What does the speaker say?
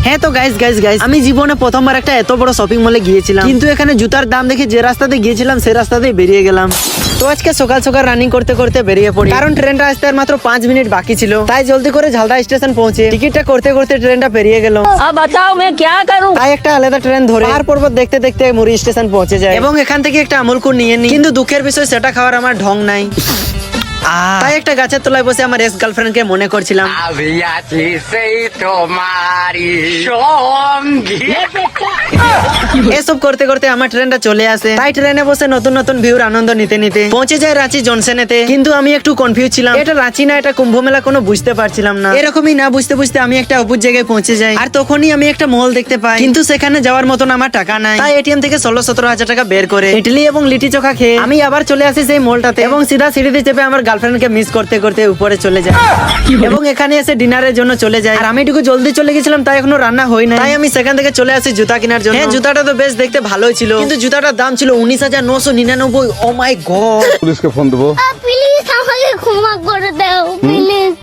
হ্যাঁ তো গাইস আমি জীবনে প্রথমবার একটা এত বড় শপিং মলে গিয়েছিলাম, কিন্তু এখানে জুতার দাম দেখে যে রাস্তাতে গিয়েছিলাম সে রাস্তাতেই বেরিয়ে গেলাম। তো আজকে সকাল সকাল রানিং করতে করতে বেরিয়ে পড়ি, কারণ ট্রেনটা আসতে আর মাত্র 5 মিনিট বাকি ছিল। তাই জলদি করে ঝালদা স্টেশন পৌঁছে টিকিটটা করতে করতে ট্রেনটা পেরিয়ে গেল। अब बताओ मैं क्या करूं। তাই একটা আলাদা ট্রেন ধরে পাহাড় পর্বত দেখতে দেখতে মুড়ি স্টেশন পৌঁছে যায় এবং এখান থেকে একটা আমুল কুল নিয়ে নিই, কিন্তু দুঃখের বিষয় সেটা খাওয়ার আমার ঢং নাই। তাই একটা গাছের তলায় বসে আমার এক্স গার্লফ্রেন্ড কে মনে করছিলাম। এসব করতে করতে আমার ট্রেনটা চলে আসে। তাই ট্রেনে বসে নতুন নতুন ভিউর আনন্দ নিতে নিতে পৌঁছে যায় রাঁচি জংশনেতে। কিন্তু আমি একটু কনফিউজ ছিলাম, এটা রাঁচি না এটা কুম্ভ মেলা কোনো বুঝতে পারছিলাম না। এরকমই না বুঝতে বুঝতে আমি একটা অপূর্ব জায়গায় পৌঁছে যাই, আর তখনই আমি একটা মল দেখতে পাই, কিন্তু সেখানে যাওয়ার মতন আমার টাকা নাই। তাই এটিএম থেকে 16-17 হাজার টাকা বের করে ইডলি এবং লিটি চোখা খেয়ে আমি আবার চলে আসি সেই মলটাতে এবং সিধা সিঁড়িতে চেপে আমার গার্লফ্রেন্ডকে মিস করতে করতে উপরে চলে যায় এবং এখানে এসে ডিনারের জন্য চলে যায়। আর আমি একটু জলদি চলে গেছিলাম, তাই এখনো রান্না হয় না। তাই আমি সেখান থেকে চলে আসি জুতা কেনার জন্য। হ্যাঁ, জুতাটা তো বেশ দেখতে ভালোই ছিল, কিন্তু জুতাটার দাম ছিল 19,999। ও মাই গড! পুলিশকে ফোন দেবো। প্লিজ আমাকে ক্ষমা করে দাও প্লিজ।